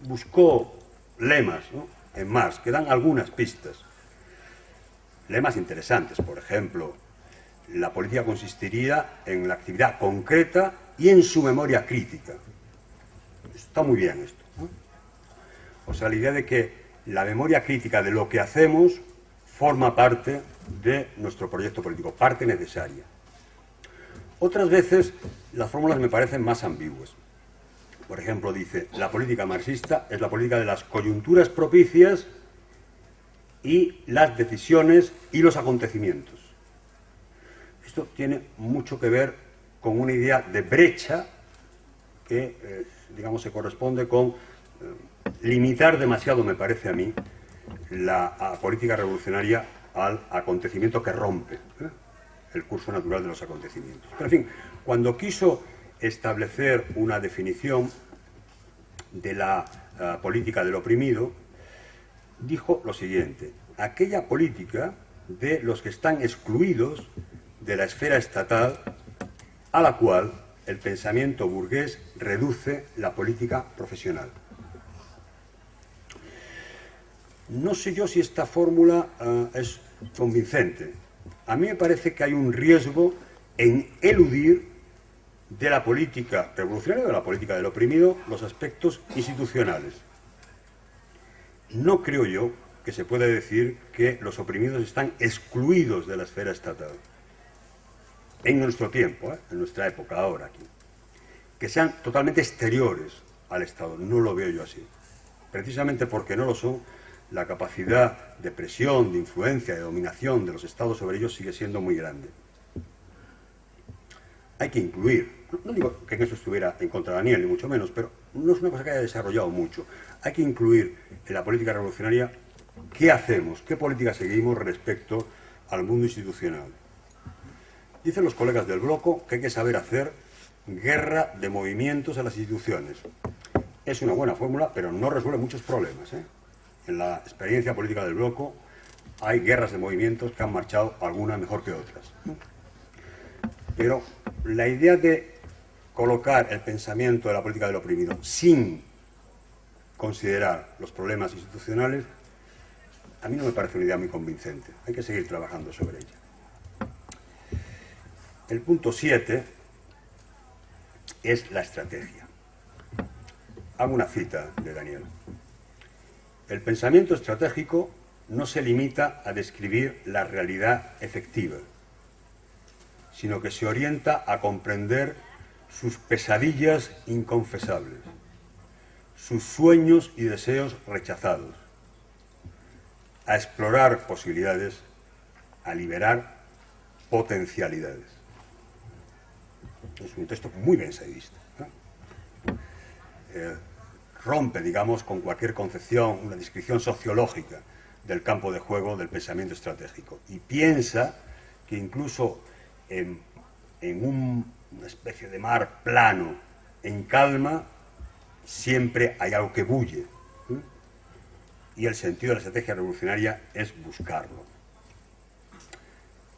buscó lemas, ¿no?, en Marx que dan algunas pistas. Lemas interesantes, por ejemplo, la política consistiría en la actividad concreta y en su memoria crítica. Está muy bien esto, ¿no? O sea, la idea de que la memoria crítica de lo que hacemos forma parte de nuestro proyecto político, parte necesaria. Otras veces las fórmulas me parecen más ambiguas. Por ejemplo, dice, la política marxista es la política de las coyunturas propicias y las decisiones y los acontecimientos. Esto tiene mucho que ver con una idea de brecha que, digamos, se corresponde con limitar demasiado, me parece a mí, la política revolucionaria al acontecimiento que rompe el curso natural de los acontecimientos. Pero, en fin, cuando quiso establecer una definición de la política del oprimido, dijo lo siguiente: aquella política de los que están excluidos de la esfera estatal a la cual el pensamiento burgués reduce la política profesional. No sé yo si esta fórmula es convincente. A mí me parece que hay un riesgo en eludir de la política revolucionaria, de la política del oprimido, los aspectos institucionales. No creo yo que se pueda decir que los oprimidos están excluidos de la esfera estatal. En nuestro tiempo, en nuestra época, ahora aquí. Que sean totalmente exteriores al Estado. No lo veo yo así. Precisamente porque no lo son, la capacidad de presión, de influencia, de dominación de los estados sobre ellos sigue siendo muy grande. Hay que incluir, no digo que en eso estuviera en contra de Daniel, ni mucho menos, pero no es una cosa que haya desarrollado mucho. Hay que incluir en la política revolucionaria qué hacemos, qué política seguimos respecto al mundo institucional. Dicen los colegas del bloco que hay que saber hacer guerra de movimientos a las instituciones. Es una buena fórmula, pero no resuelve muchos problemas, ¿eh? En la experiencia política del bloco hay guerras de movimientos que han marchado, algunas mejor que otras. Pero la idea de colocar el pensamiento de la política del oprimido sin considerar los problemas institucionales, a mí no me parece una idea muy convincente. Hay que seguir trabajando sobre ella. El punto 7 es la estrategia. Hago una cita de Daniel. El pensamiento estratégico no se limita a describir la realidad efectiva, sino que se orienta a comprender sus pesadillas inconfesables, sus sueños y deseos rechazados, a explorar posibilidades, a liberar potencialidades. Es un texto muy bensaidista, ¿no? Rompe, digamos, con cualquier concepción, una descripción sociológica del campo de juego del pensamiento estratégico. Y piensa que incluso en una especie de mar plano, en calma, siempre hay algo que bulle. Y el sentido de la estrategia revolucionaria es buscarlo.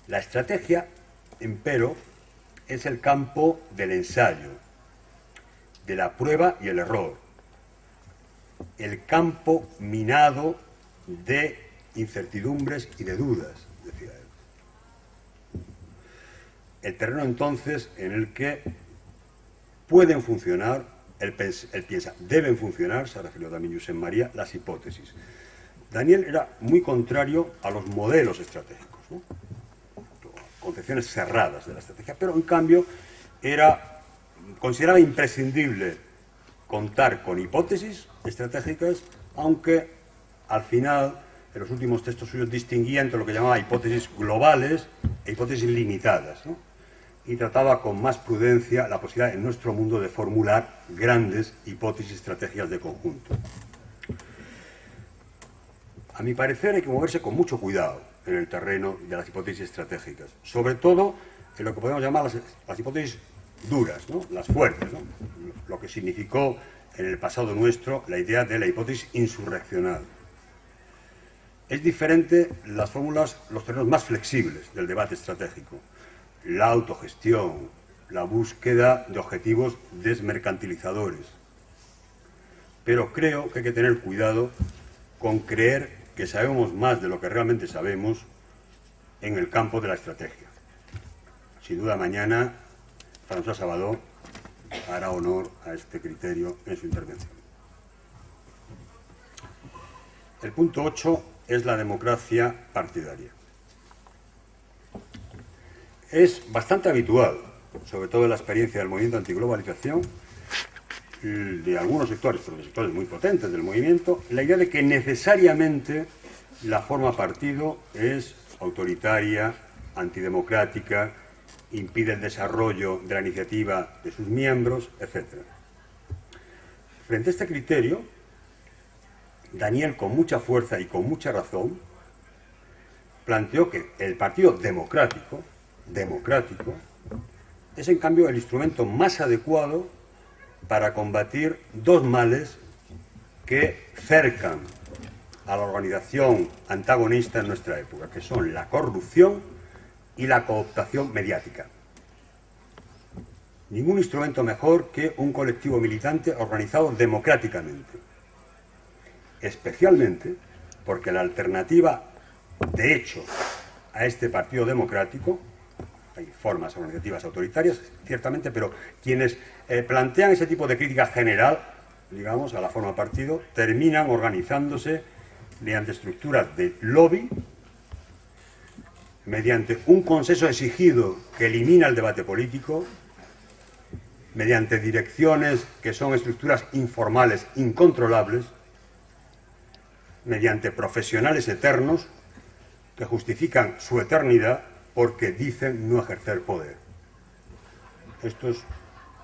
La estrategia, empero, es el campo del ensayo, de la prueba y el error, el campo minado de incertidumbres y de dudas, decía él. El terreno entonces en el que pueden funcionar, él piensa, deben funcionar, se refirió también Josep María, las hipótesis. Daniel era muy contrario a los modelos estratégicos, ¿no? Concepciones cerradas de la estrategia, pero en cambio consideraba imprescindible contar con hipótesis estratégicas, aunque al final, en los últimos textos suyos, distinguía entre lo que llamaba hipótesis globales e hipótesis limitadas, ¿no? Y trataba con más prudencia la posibilidad en nuestro mundo de formular grandes hipótesis estrategias de conjunto. A mi parecer hay que moverse con mucho cuidado en el terreno de las hipótesis estratégicas, sobre todo en lo que podemos llamar las hipótesis duras, ¿no? Las fuertes, ¿no? Lo que significó en el pasado nuestro la idea de la hipótesis insurreccional. Es diferente las fórmulas, los terrenos más flexibles del debate estratégico, la autogestión, la búsqueda de objetivos desmercantilizadores. Pero creo que hay que tener cuidado con creer que sabemos más de lo que realmente sabemos en el campo de la estrategia. Sin duda mañana François Sabadell hará honor a este criterio en su intervención. El punto 8 es la democracia partidaria. Es bastante habitual, sobre todo en la experiencia del movimiento antiglobalización, de algunos sectores, pero de sectores muy potentes del movimiento, la idea de que necesariamente la forma partido es autoritaria, antidemocrática, impide el desarrollo de la iniciativa de sus miembros, etc. Frente a este criterio, Daniel, con mucha fuerza y con mucha razón, planteó que el partido democrático es en cambio el instrumento más adecuado para combatir dos males que cercan a la organización antagonista en nuestra época, que son la corrupción y la cooptación mediática. Ningún instrumento mejor que un colectivo militante organizado democráticamente, especialmente porque la alternativa, de hecho, a este partido democrático, hay formas organizativas autoritarias, ciertamente, pero quienes plantean ese tipo de crítica general, digamos, a la forma partido, terminan organizándose mediante estructuras de lobby, mediante un consenso exigido que elimina el debate político, mediante direcciones que son estructuras informales, incontrolables, mediante profesionales eternos que justifican su eternidad porque dicen no ejercer poder. Esto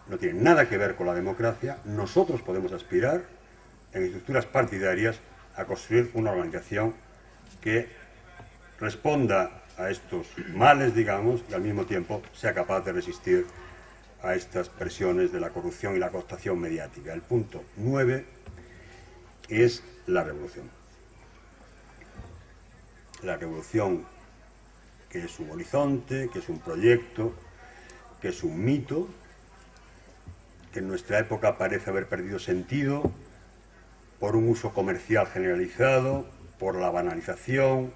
no tiene nada que ver con la democracia. Nosotros podemos aspirar en estructuras partidarias a construir una organización que responda a estos males, digamos, y al mismo tiempo sea capaz de resistir a estas presiones de la corrupción y la cooptación mediática. El punto 9 es la revolución. La revolución que es un horizonte, que es un proyecto, que es un mito, que en nuestra época parece haber perdido sentido por un uso comercial generalizado, por la banalización,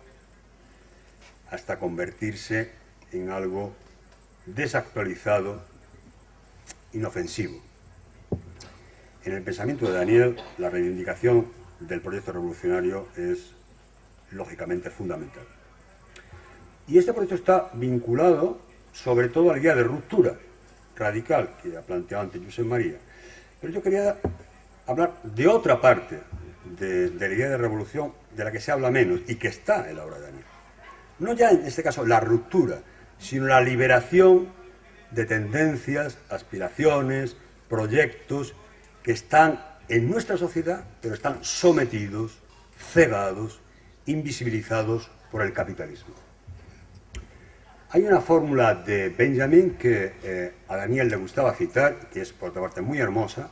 hasta convertirse en algo desactualizado, inofensivo. En el pensamiento de Daniel, la reivindicación del proyecto revolucionario es lógicamente fundamental. Y este proyecto está vinculado sobre todo a la idea de ruptura radical que ha planteado antes Josep María. Pero yo quería hablar de otra parte de la idea de revolución de la que se habla menos y que está en la obra de Daniel. No ya en este caso la ruptura, sino la liberación de tendencias, aspiraciones, proyectos que están en nuestra sociedad, pero están sometidos, cegados, invisibilizados por el capitalismo. Hay una fórmula de Benjamin que a Daniel le gustaba citar, que es por otra parte muy hermosa,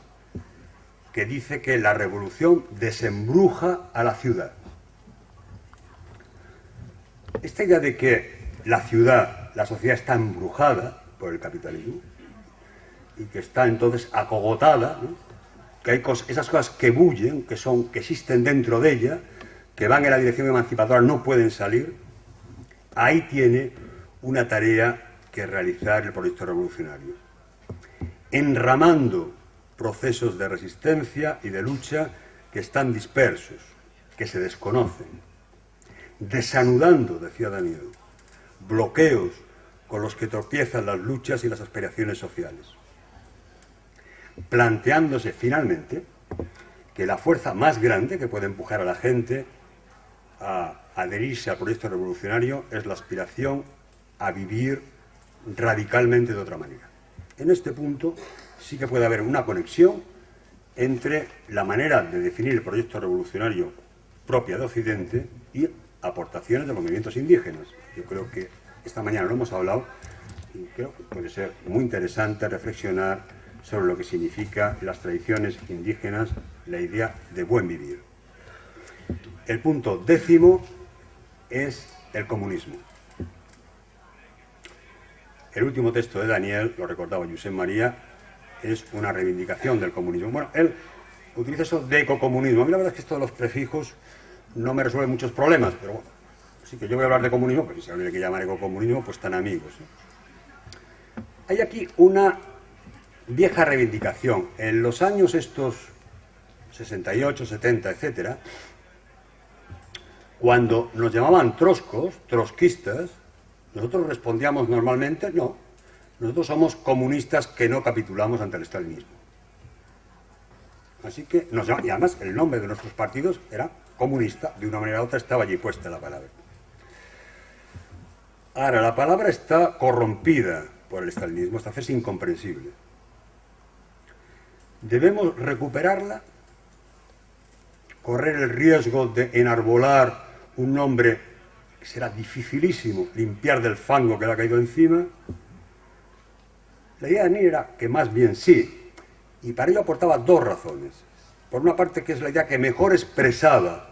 que dice que la revolución desembruja a la ciudad. Esta idea de que la ciudad, la sociedad está embrujada por el capitalismo y que está entonces acogotada, ¿no? Que hay esas cosas que bullen, que existen dentro de ella, que van en la dirección emancipadora, no pueden salir. Ahí tiene una tarea que realizar el proyecto revolucionario, enramando procesos de resistencia y de lucha que están dispersos, que se desconocen, desanudando, decía Daniel, bloqueos con los que tropiezan las luchas y las aspiraciones sociales, planteándose finalmente que la fuerza más grande que puede empujar a la gente a adherirse al proyecto revolucionario es la aspiración a vivir radicalmente de otra manera. En este punto sí que puede haber una conexión entre la manera de definir el proyecto revolucionario propia de Occidente y aportaciones de los movimientos indígenas. Yo creo que esta mañana lo hemos hablado y creo que puede ser muy interesante reflexionar sobre lo que significa en las tradiciones indígenas la idea de buen vivir. El punto 10 es el comunismo. El último texto de Daniel, lo recordaba Josep María, es una reivindicación del comunismo. Bueno, él utiliza eso de ecocomunismo. A mí la verdad es que esto de los prefijos no me resuelve muchos problemas, pero bueno, sí que yo voy a hablar de comunismo, porque si alguien le quiere llamar ecocomunismo, pues están amigos, ¿eh? Hay aquí una vieja reivindicación. En los años estos 68, 70, etcétera, cuando nos llamaban trotskistas, nosotros respondíamos normalmente, no, nosotros somos comunistas que no capitulamos ante el estalinismo. Así que, y además el nombre de nuestros partidos era comunista, de una manera u otra estaba allí puesta la palabra. Ahora, la palabra está corrompida por el estalinismo hasta hacerse incomprensible. Debemos recuperarla, correr el riesgo de enarbolar un nombre que será dificilísimo limpiar del fango que le ha caído encima. La idea de Daniel era que más bien sí, y para ello aportaba dos razones. Por una parte, que es la idea que mejor expresaba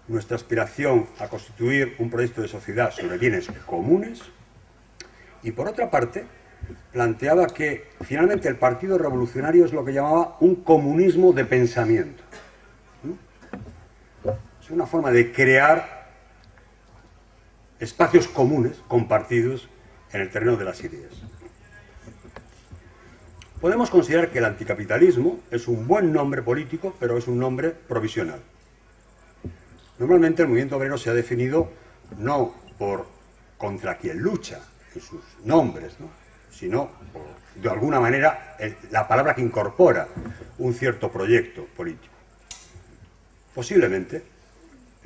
nuestra aspiración a constituir un proyecto de sociedad sobre bienes comunes, y por otra parte, planteaba que finalmente el Partido Revolucionario es lo que llamaba un comunismo de pensamiento. Es una forma de crear espacios comunes, compartidos en el terreno de las ideas. Podemos considerar que el anticapitalismo es un buen nombre político, pero es un nombre provisional. Normalmente el movimiento obrero se ha definido no por contra quien lucha en sus nombres, ¿no?, sino por, de alguna manera, la palabra que incorpora un cierto proyecto político. Posiblemente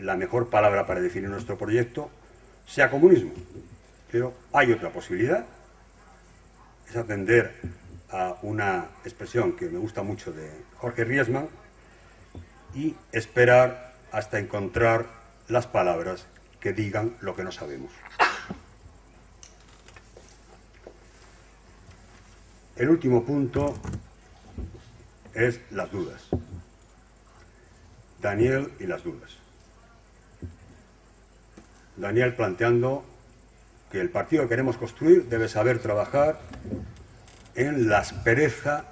la mejor palabra para definir nuestro proyecto sea comunismo. Pero hay otra posibilidad, es atender a una expresión que me gusta mucho de Jorge Riesman y esperar hasta encontrar las palabras que digan lo que no sabemos. El último punto es las dudas. Daniel y las dudas. Daniel planteando que el partido que queremos construir debe saber trabajar en la aspereza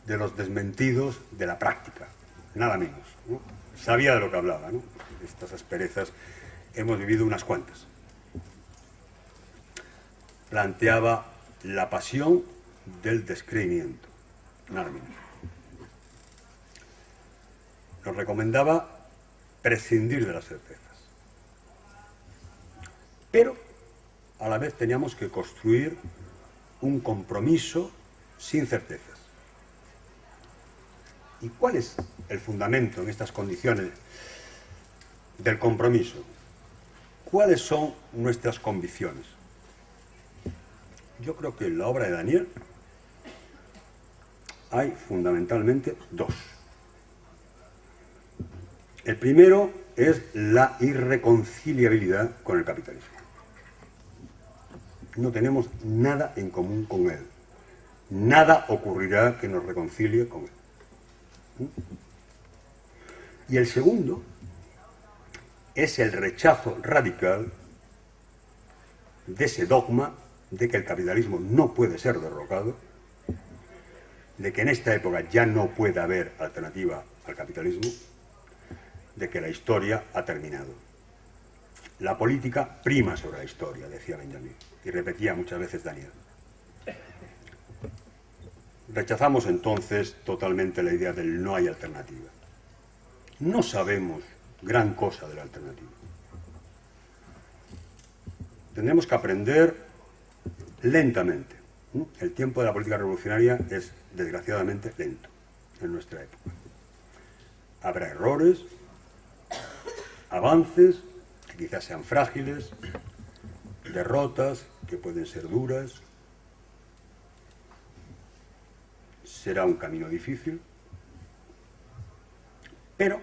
de los desmentidos de la práctica, nada menos, ¿no? Sabía de lo que hablaba, ¿no? Estas asperezas hemos vivido unas cuantas. Planteaba la pasión del descreimiento, nada menos. Nos recomendaba prescindir de las certezas. Pero a la vez teníamos que construir un compromiso sin certezas. ¿Y cuál es el fundamento en estas condiciones del compromiso? ¿Cuáles son nuestras convicciones? Yo creo que en la obra de Daniel hay fundamentalmente dos. El primero es la irreconciliabilidad con el capitalismo. No tenemos nada en común con él. Nada ocurrirá que nos reconcilie con él. Y el segundo es el rechazo radical de ese dogma de que el capitalismo no puede ser derrocado, de que en esta época ya no puede haber alternativa al capitalismo, de que la historia ha terminado. La política prima sobre la historia, decía Benjamin, y repetía muchas veces Daniel. Rechazamos entonces totalmente la idea del no hay alternativa. No sabemos gran cosa de la alternativa. Tendremos que aprender lentamente. El tiempo de la política revolucionaria es, desgraciadamente, lento en nuestra época. Habrá errores, avances que quizás sean frágiles, derrotas que pueden ser duras. Será un camino difícil, pero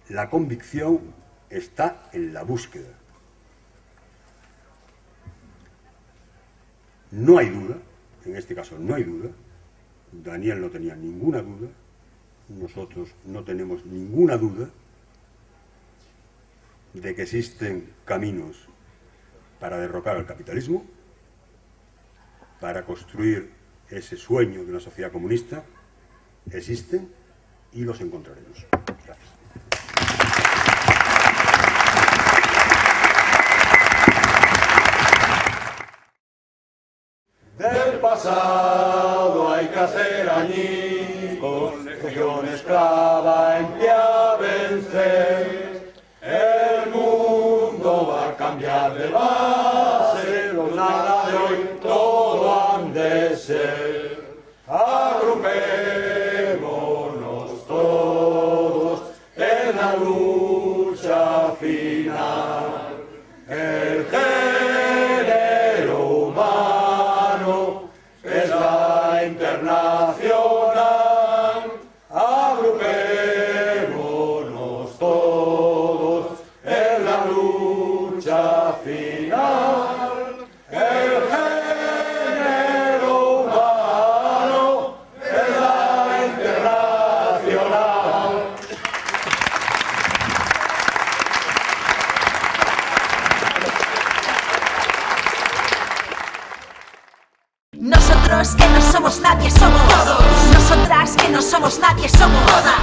la convicción está en la búsqueda. No hay duda, en este caso no hay duda, Daniel no tenía ninguna duda, nosotros no tenemos ninguna duda de que existen caminos para derrocar al capitalismo, para construir ese sueño de una sociedad comunista, existen y los encontraremos. Gracias. Del pasado hay que hacer añicos, legión esclava en pie a vencer. El mundo va a cambiar de base, los nada de hoy todo han de ser. Agrupémonos todos en la lucha final. El género humano es la internacional. Agrupémonos todos en la lucha final. El género humano es la internacional. Nosotros que no somos nadie somos todos. Nosotras que no somos nadie somos todas.